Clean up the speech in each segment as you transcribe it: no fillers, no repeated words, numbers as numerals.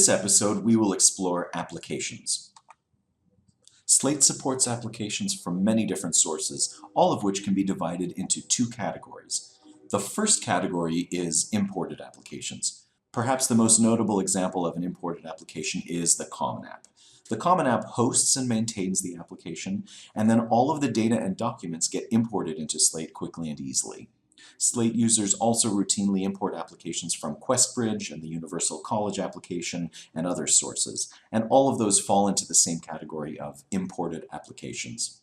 this episode, we will explore applications. Slate supports applications from many different sources, all of which can be divided into two categories. The first category is imported applications. Perhaps the most notable example of an imported application is the Common App. The Common App hosts and maintains the application, and then all of the data and documents get imported into Slate quickly and easily. Slate users also routinely import applications from QuestBridge and the Universal College application and other sources, and all of those fall into the same category of imported applications.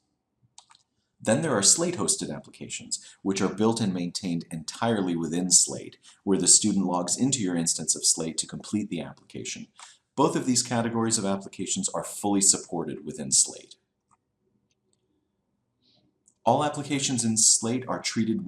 Then there are Slate-hosted applications, which are built and maintained entirely within Slate, where the student logs into your instance of Slate to complete the application. Both of these categories of applications are fully supported within Slate. All applications in Slate are treated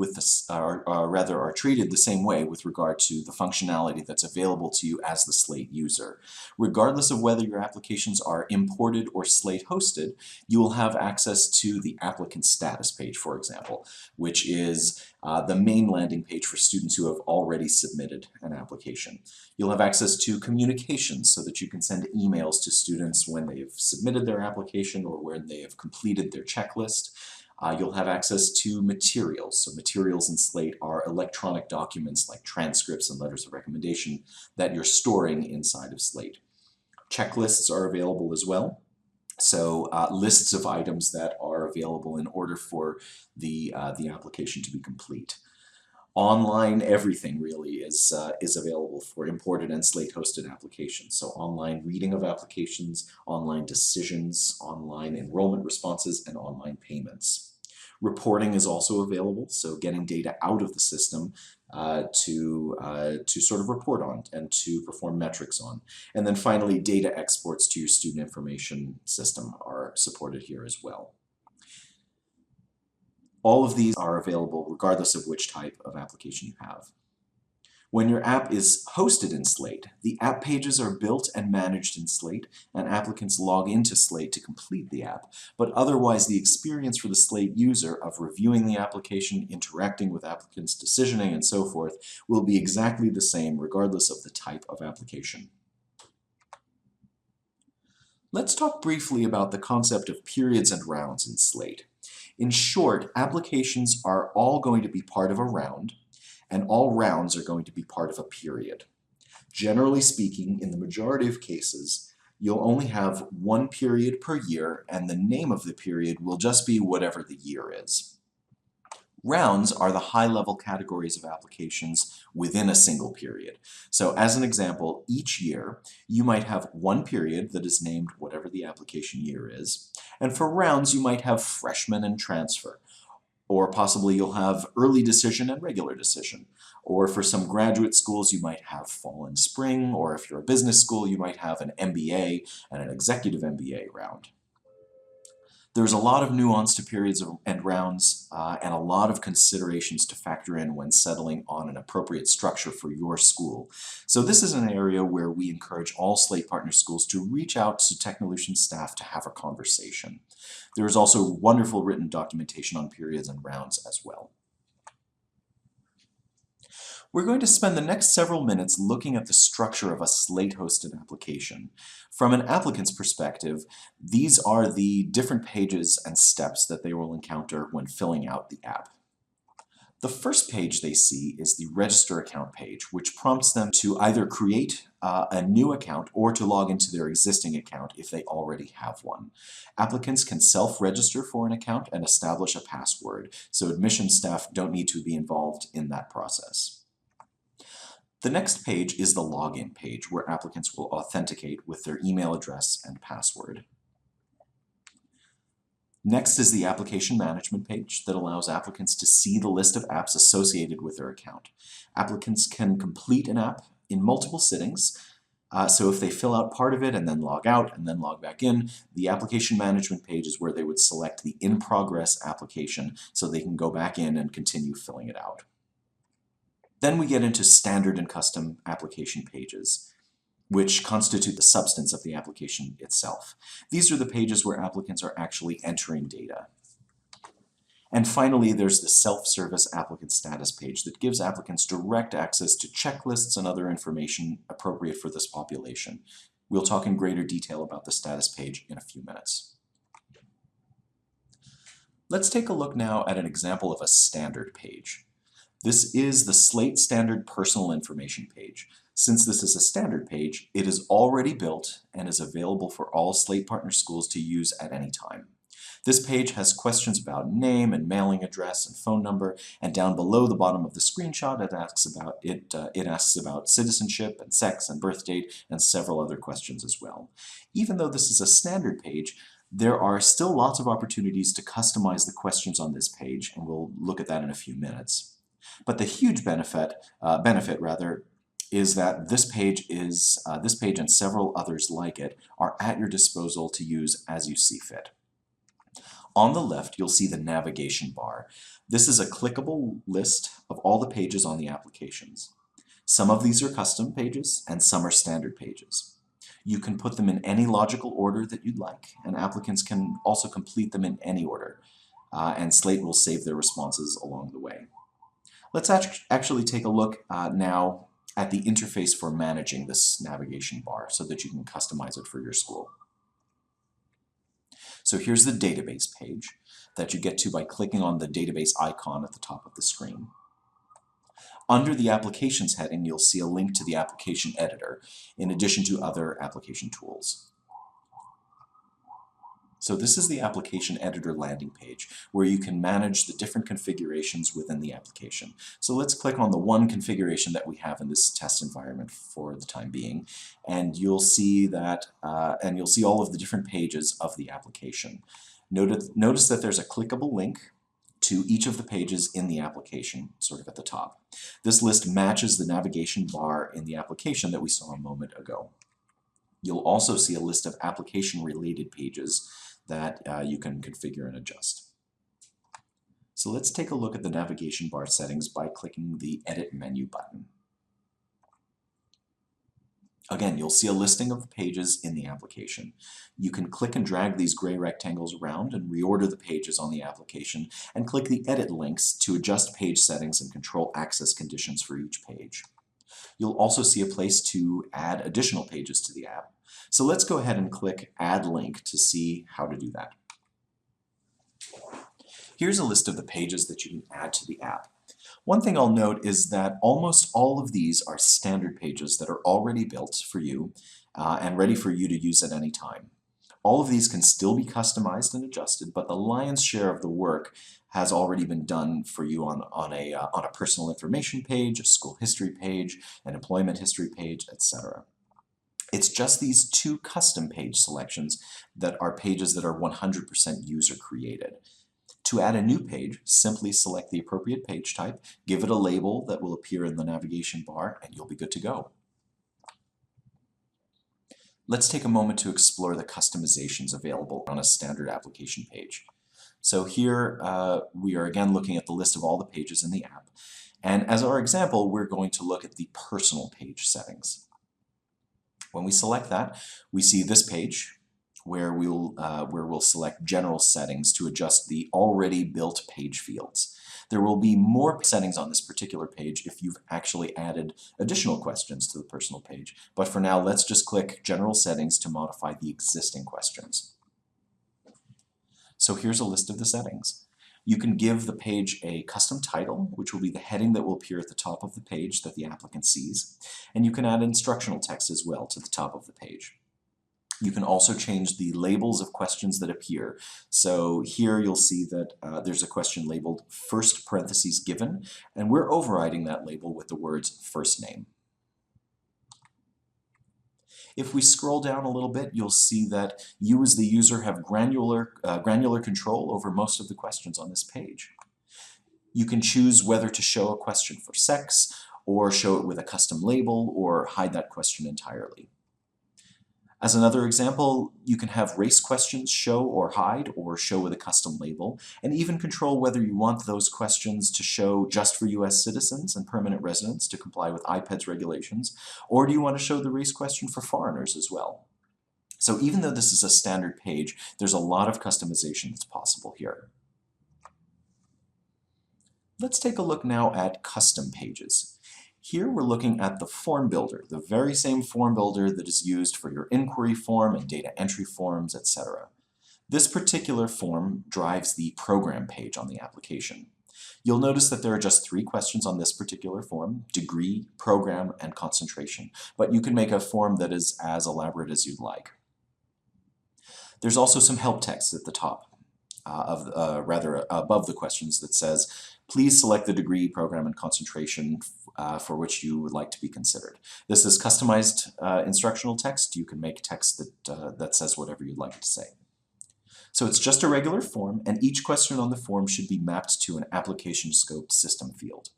treated the same way with regard to the functionality that's available to you as the Slate user. Regardless of whether your applications are imported or Slate hosted, you will have access to the applicant status page, for example, which is the main landing page for students who have already submitted an application. You'll have access to communications so that you can send emails to students when they've submitted their application or when they have completed their checklist. You'll have access to materials. So materials in Slate are electronic documents like transcripts and letters of recommendation that you're storing inside of Slate. Checklists are available as well. So lists of items that are available in order for the application to be complete. Online everything really is available for imported and Slate-hosted applications. So online reading of applications, online decisions, online enrollment responses, and online payments. Reporting is also available, so getting data out of the system to sort of report on and to perform metrics on. And then finally, data exports to your student information system are supported here as well. All of these are available regardless of which type of application you have. When your app is hosted in Slate, the app pages are built and managed in Slate, and applicants log into Slate to complete the app, but otherwise the experience for the Slate user of reviewing the application, interacting with applicants, decisioning, and so forth will be exactly the same regardless of the type of application. Let's talk briefly about the concept of periods and rounds in Slate. In short, applications are all going to be part of a round, and all rounds are going to be part of a period. Generally speaking, in the majority of cases, you'll only have one period per year, and the name of the period will just be whatever the year is. Rounds are the high-level categories of applications within a single period. So as an example, each year you might have one period that is named whatever the application year is, and for rounds you might have freshman and transfer, or possibly you'll have early decision and regular decision, or for some graduate schools you might have fall and spring, or if you're a business school you might have an MBA and an executive MBA round. There's a lot of nuance to periods and rounds and a lot of considerations to factor in when settling on an appropriate structure for your school. So this is an area where we encourage all Slate Partner schools to reach out to Technolution staff to have a conversation. There is also wonderful written documentation on periods and rounds as well. We're going to spend the next several minutes looking at the structure of a Slate-hosted application. From an applicant's perspective, these are the different pages and steps that they will encounter when filling out the app. The first page they see is the Register Account page, which prompts them to either create a new account or to log into their existing account if they already have one. Applicants can self-register for an account and establish a password, so admissions staff don't need to be involved in that process. The next page is the login page, where applicants will authenticate with their email address and password. Next is the application management page that allows applicants to see the list of apps associated with their account. Applicants can complete an app in multiple sittings, so if they fill out part of it and then log out and then log back in, the application management page is where they would select the in-progress application so they can go back in and continue filling it out. Then we get into standard and custom application pages, which constitute the substance of the application itself. These are the pages where applicants are actually entering data. And finally, there's the self-service applicant status page that gives applicants direct access to checklists and other information appropriate for this population. We'll talk in greater detail about the status page in a few minutes. Let's take a look now at an example of a standard page. This is the Slate Standard Personal Information page. Since this is a standard page, it is already built and is available for all Slate partner schools to use at any time. This page has questions about name and mailing address and phone number, and down below the bottom of the screenshot it asks about citizenship and sex and birth date and several other questions as well. Even though this is a standard page, there are still lots of opportunities to customize the questions on this page, and we'll look at that in a few minutes. But the huge benefit is that this page and several others like it are at your disposal to use as you see fit. On the left, you'll see the navigation bar. This is a clickable list of all the pages on the applications. Some of these are custom pages, and some are standard pages. You can put them in any logical order that you'd like, and applicants can also complete them in any order, and Slate will save their responses along the way. Let's actually take a look now at the interface for managing this navigation bar so that you can customize it for your school. So here's the database page that you get to by clicking on the database icon at the top of the screen. Under the Applications heading, you'll see a link to the application editor, in addition to other application tools. So this is the application editor landing page, where you can manage the different configurations within the application. So let's click on the one configuration that we have in this test environment for the time being, and you'll see that, all of the different pages of the application. Notice that there's a clickable link to each of the pages in the application, sort of at the top. This list matches the navigation bar in the application that we saw a moment ago. You'll also see a list of application-related pages that you can configure and adjust. So let's take a look at the navigation bar settings by clicking the Edit menu button. Again, you'll see a listing of the pages in the application. You can click and drag these gray rectangles around and reorder the pages on the application, and click the Edit links to adjust page settings and control access conditions for each page. You'll also see a place to add additional pages to the app. So let's go ahead and click Add Link to see how to do that. Here's a list of the pages that you can add to the app. One thing I'll note is that almost all of these are standard pages that are already built for you and ready for you to use at any time. All of these can still be customized and adjusted, but the lion's share of the work has already been done for you on a personal information page, a school history page, an employment history page, etc. It's just these two custom page selections that are pages that are 100% user created. To add a new page, simply select the appropriate page type, give it a label that will appear in the navigation bar, and you'll be good to go. Let's take a moment to explore the customizations available on a standard application page. So here we are again looking at the list of all the pages in the app. And as our example, we're going to look at the personal page settings. When we select that, we see this page where we'll select general settings to adjust the already built page fields. There will be more settings on this particular page if you've actually added additional questions to the personal page. But for now, let's just click General Settings to modify the existing questions. So here's a list of the settings. You can give the page a custom title, which will be the heading that will appear at the top of the page that the applicant sees. And you can add instructional text as well to the top of the page. You can also change the labels of questions that appear. So here you'll see that there's a question labeled first parentheses given, and we're overriding that label with the words first name. If we scroll down a little bit, you'll see that you as the user have granular control over most of the questions on this page. You can choose whether to show a question for sex, or show it with a custom label, or hide that question entirely. As another example, you can have race questions show or hide, or show with a custom label, and even control whether you want those questions to show just for US citizens and permanent residents to comply with IPEDS regulations, or do you want to show the race question for foreigners as well? So even though this is a standard page, there's a lot of customization that's possible here. Let's take a look now at custom pages. Here we're looking at the form builder, the very same form builder that is used for your inquiry form and data entry forms, etc. This particular form drives the program page on the application. You'll notice that there are just 3 questions on this particular form: degree, program, and concentration. But you can make a form that is as elaborate as you'd like. There's also some help text at the top, rather above the questions, that says, please select the degree, program, and concentration for which you would like to be considered. This is customized instructional text. You can make text that says whatever you'd like it to say. So it's just a regular form, and each question on the form should be mapped to an application scoped system field.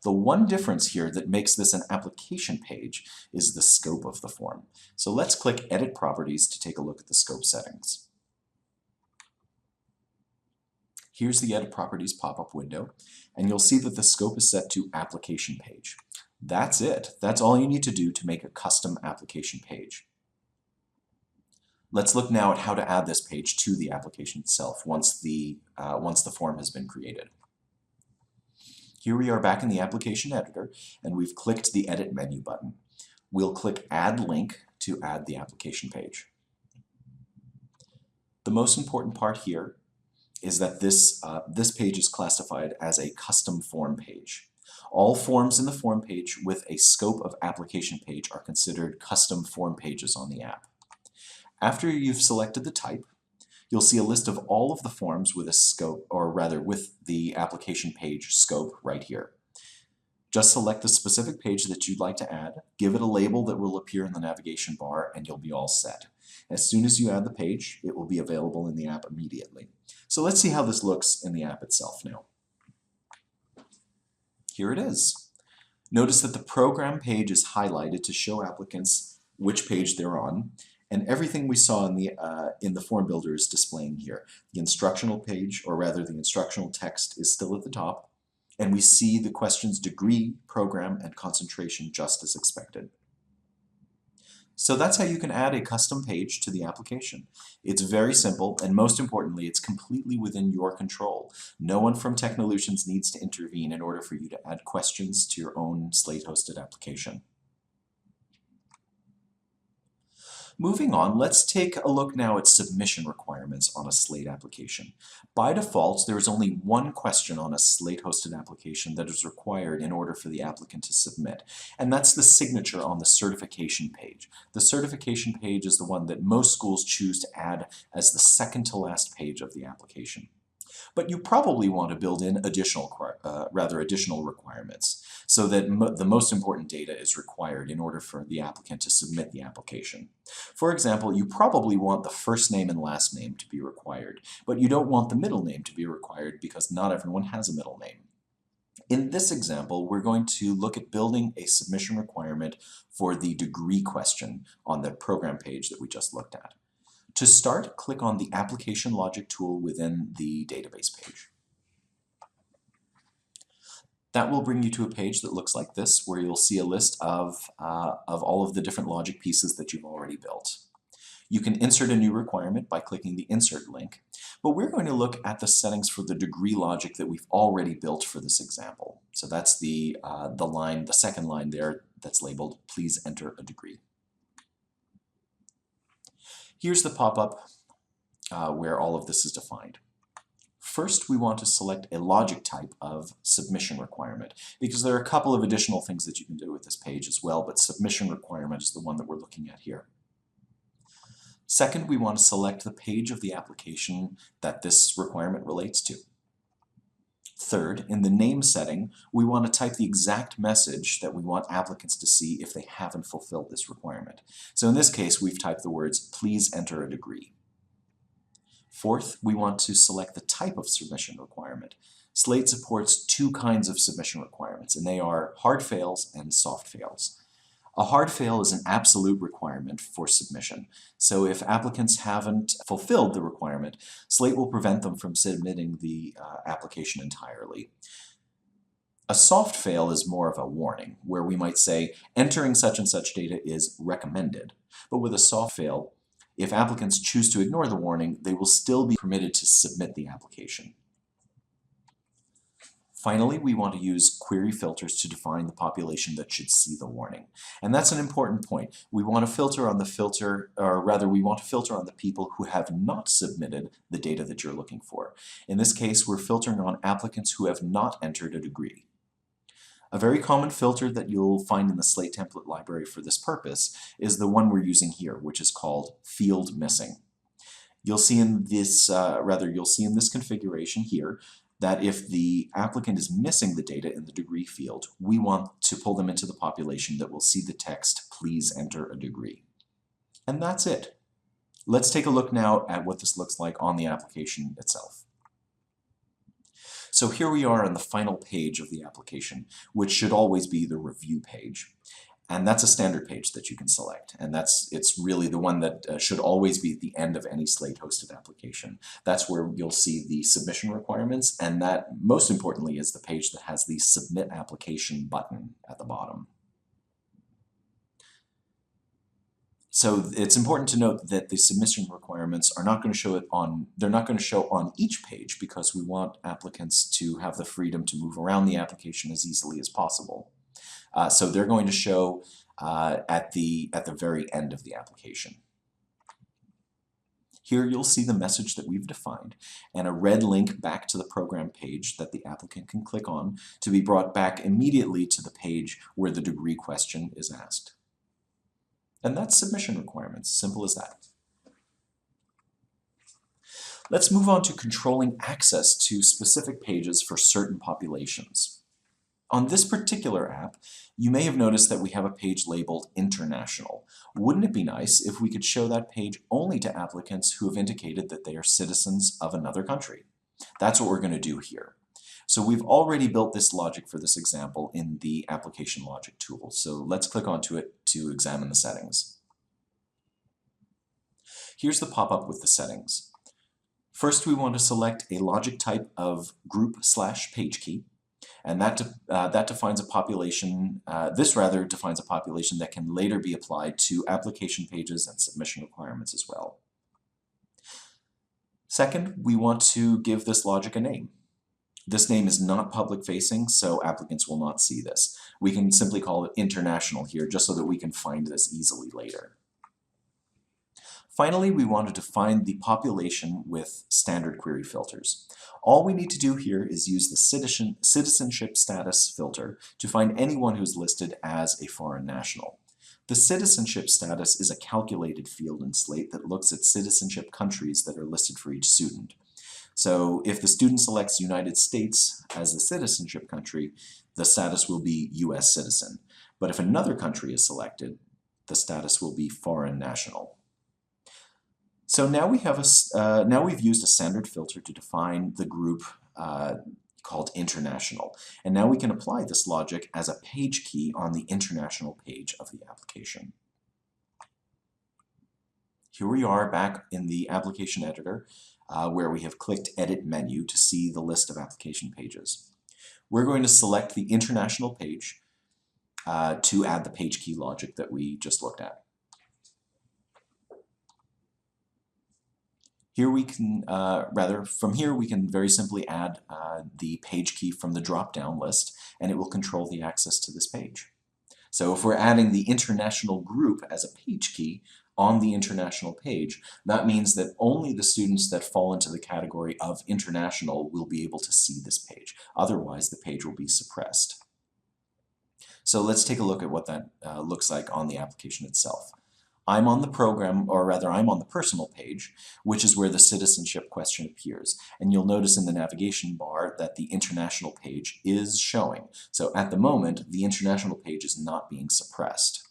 The one difference here that makes this an application page is the scope of the form. So let's click Edit Properties to take a look at the scope settings. Here's the Edit Properties pop-up window, and you'll see that the scope is set to Application Page. That's it. That's all you need to do to make a custom application page. Let's look now at how to add this page to the application itself once the form has been created. Here we are back in the application editor, and we've clicked the Edit menu button. We'll click Add Link to add the application page. The most important part here is that this page is classified as a custom form page. All forms in the form page with a scope of application page are considered custom form pages on the app. After you've selected the type, you'll see a list of all of the forms with a scope, or rather with the application page scope right here. Just select the specific page that you'd like to add, give it a label that will appear in the navigation bar, and you'll be all set. As soon as you add the page, it will be available in the app immediately. So let's see how this looks in the app itself now. Here it is. Notice that the program page is highlighted to show applicants which page they're on, and everything we saw in the form builder is displaying here. The instructional page, or rather the instructional text, is still at the top, and we see the questions degree, program, and concentration just as expected. So that's how you can add a custom page to the application. It's very simple, and most importantly, it's completely within your control. No one from Technolutions needs to intervene in order for you to add questions to your own Slate-hosted application. Moving on, let's take a look now at submission requirements on a Slate application. By default, there is only one question on a Slate-hosted application that is required in order for the applicant to submit, and that's the signature on the certification page. The certification page is the one that most schools choose to add as the second to last page of the application. But you probably want to build in additional requirements so that the most important data is required in order for the applicant to submit the application. For example, you probably want the first name and last name to be required, but you don't want the middle name to be required because not everyone has a middle name. In this example, we're going to look at building a submission requirement for the degree question on the program page that we just looked at. To start, click on the Application Logic tool within the database page. That will bring you to a page that looks like this, where you'll see a list of all of the different logic pieces that you've already built. You can insert a new requirement by clicking the Insert link, but we're going to look at the settings for the degree logic that we've already built for this example. So that's the second line there that's labeled, please enter a degree. Here's the pop-up where all of this is defined. First, we want to select a logic type of submission requirement, because there are a couple of additional things that you can do with this page as well, but submission requirement is the one that we're looking at here. Second, we want to select the page of the application that this requirement relates to. Third, in the name setting, we want to type the exact message that we want applicants to see if they haven't fulfilled this requirement. So in this case, we've typed the words, please enter a degree. Fourth, we want to select the type of submission requirement. Slate supports 2 kinds of submission requirements, and they are hard fails and soft fails. A hard fail is an absolute requirement for submission. So if applicants haven't fulfilled the requirement, Slate will prevent them from submitting the application entirely. A soft fail is more of a warning, where we might say, entering such and such data is recommended. But with a soft fail, if applicants choose to ignore the warning, they will still be permitted to submit the application. Finally, we want to use query filters to define the population that should see the warning. And that's an important point. We want to filter on the we want to filter on the people who have not submitted the data that you're looking for. In this case, we're filtering on applicants who have not entered a degree. A very common filter that you'll find in the Slate template library for this purpose is the one we're using here, which is called field missing. You'll see in this, you'll see in this configuration here that if the applicant is missing the data in the degree field, we want to pull them into the population that will see the text, "Please enter a degree." And that's it. Let's take a look now at what this looks like on the application itself. So here we are on the final page of the application, which should always be the review page. And that's a standard page that you can select. And it's really the one that should always be at the end of any Slate-hosted application. That's where you'll see the submission requirements, and that, most importantly, is the page that has the Submit Application button at the bottom. So it's important to note that the submission requirements are not going to show they're not going to show on each page, because we want applicants to have the freedom to move around the application as easily as possible. So they're going to show at the very end of the application. Here you'll see the message that we've defined and a red link back to the program page that the applicant can click on to be brought back immediately to the page where the degree question is asked. And that's submission requirements, simple as that. Let's move on to controlling access to specific pages for certain populations. On this particular app, you may have noticed that we have a page labeled International. Wouldn't it be nice if we could show that page only to applicants who have indicated that they are citizens of another country? That's what we're going to do here. So we've already built this logic for this example in the application logic tool. So let's click onto it to examine the settings. Here's the pop-up with the settings. First, we want to select a logic type of group/page key. And that defines a population, defines a population that can later be applied to application pages and submission requirements as well. Second, we want to give this logic a name. This name is not public facing, so applicants will not see this. We can simply call it International here, just so that we can find this easily later. Finally, we want to define the population with standard query filters. All we need to do here is use the citizenship status filter to find anyone who's listed as a foreign national. The citizenship status is a calculated field in Slate that looks at citizenship countries that are listed for each student. So if the student selects United States as the citizenship country, the status will be US citizen. But if another country is selected, the status will be foreign national. So now we've used a standard filter to define the group called International. And now we can apply this logic as a page key on the International page of the application. Here we are back in the application editor where we have clicked Edit Menu to see the list of application pages. We're going to select the International page to add the page key logic that we just looked at. Here we can, from here we can very simply add the page key from the drop-down list, and it will control the access to this page. So if we're adding the International group as a page key on the International page, that means that only the students that fall into the category of International will be able to see this page. Otherwise, the page will be suppressed. So let's take a look at what that looks like on the application itself. I'm on the program, or rather I'm on the personal page, which is where the citizenship question appears. And you'll notice in the navigation bar that the International page is showing. So at the moment, the International page is not being suppressed.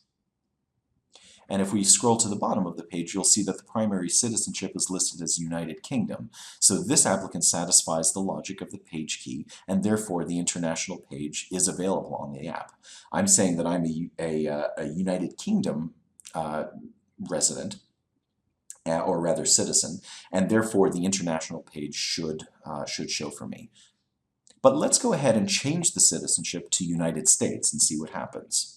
And if we scroll to the bottom of the page, you'll see that the primary citizenship is listed as United Kingdom. So this applicant satisfies the logic of the page key, and therefore the International page is available on the app. I'm saying that I'm a United Kingdom resident, or rather citizen, and therefore the International page should show for me. But let's go ahead and change the citizenship to United States and see what happens.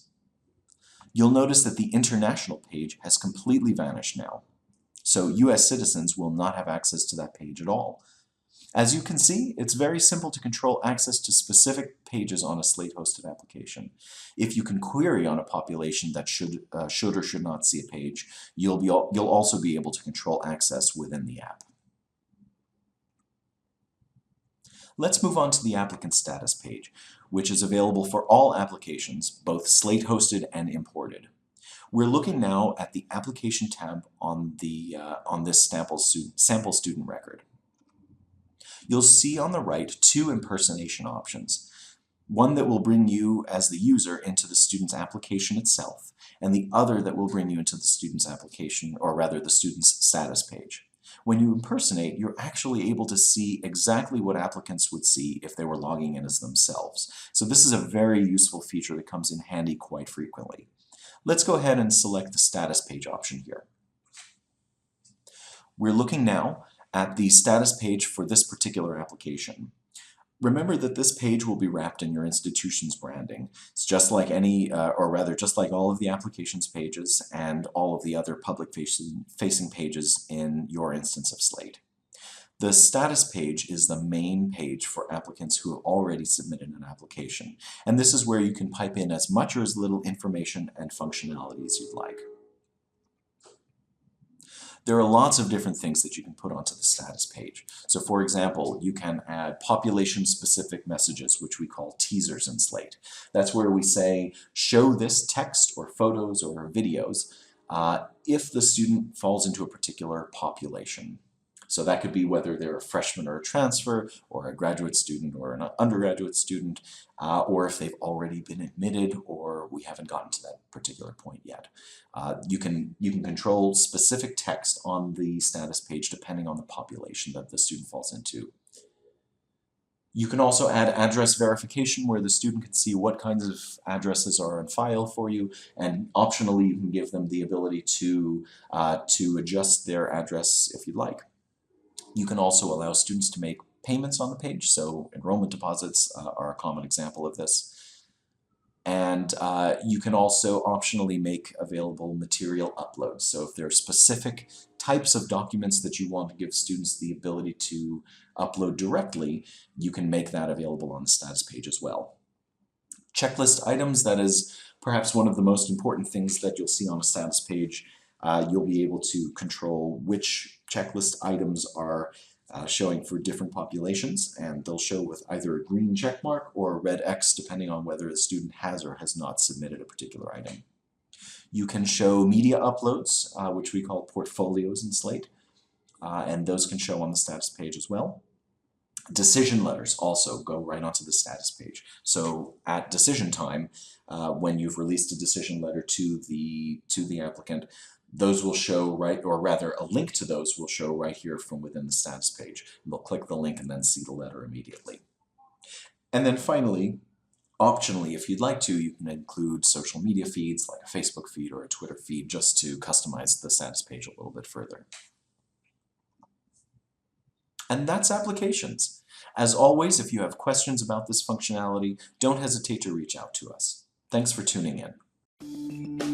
You'll notice that the International page has completely vanished now. So US citizens will not have access to that page at all. As you can see, it's very simple to control access to specific pages on a Slate-hosted application. If you can query on a population that should or should not see a page, you'll also be able to control access within the app. Let's move on to the applicant status page, which is available for all applications, both Slate-hosted and imported. We're looking now at the Application tab on this sample student record. You'll see on the right two impersonation options. One that will bring you as the user into the student's application itself, and the other that will bring you into the student's application, or rather the student's status page. When you impersonate, you're actually able to see exactly what applicants would see if they were logging in as themselves. So this is a very useful feature that comes in handy quite frequently. Let's go ahead and select the status page option here. We're looking now at the status page for this particular application. Remember that this page will be wrapped in your institution's branding. It's just like just like all of the applications pages and all of the other public-facing pages in your instance of Slate. The status page is the main page for applicants who have already submitted an application, and this is where you can pipe in as much or as little information and functionality as you'd like. There are lots of different things that you can put onto the status page. So for example, you can add population-specific messages, which we call teasers in Slate. That's where we say, show this text or photos or videos if the student falls into a particular population. So that could be whether they're a freshman or a transfer, or a graduate student or an undergraduate student, or if they've already been admitted, or we haven't gotten to that particular point yet. You can control specific text on the status page depending on the population that the student falls into. You can also add address verification, where the student can see what kinds of addresses are on file for you, and optionally you can give them the ability to adjust their address if you'd like. You can also allow students to make payments on the page, so enrollment deposits are a common example of this. And you can also optionally make available material uploads. So if there are specific types of documents that you want to give students the ability to upload directly, you can make that available on the status page as well. Checklist items, that is perhaps one of the most important things that you'll see on a status page. You'll be able to control which checklist items are showing for different populations, and they'll show with either a green check mark or a red X depending on whether the student has or has not submitted a particular item. You can show media uploads, which we call portfolios in Slate, and those can show on the status page as well. Decision letters also go right onto the status page. So at decision time, when you've released a decision letter to the applicant, those will show or rather a link to those will show right here from within the status page. They'll click the link and then see the letter immediately. And then finally, optionally, if you'd like to, you can include social media feeds like a Facebook feed or a Twitter feed just to customize the status page a little bit further. And that's applications. As always, if you have questions about this functionality, don't hesitate to reach out to us. Thanks for tuning in.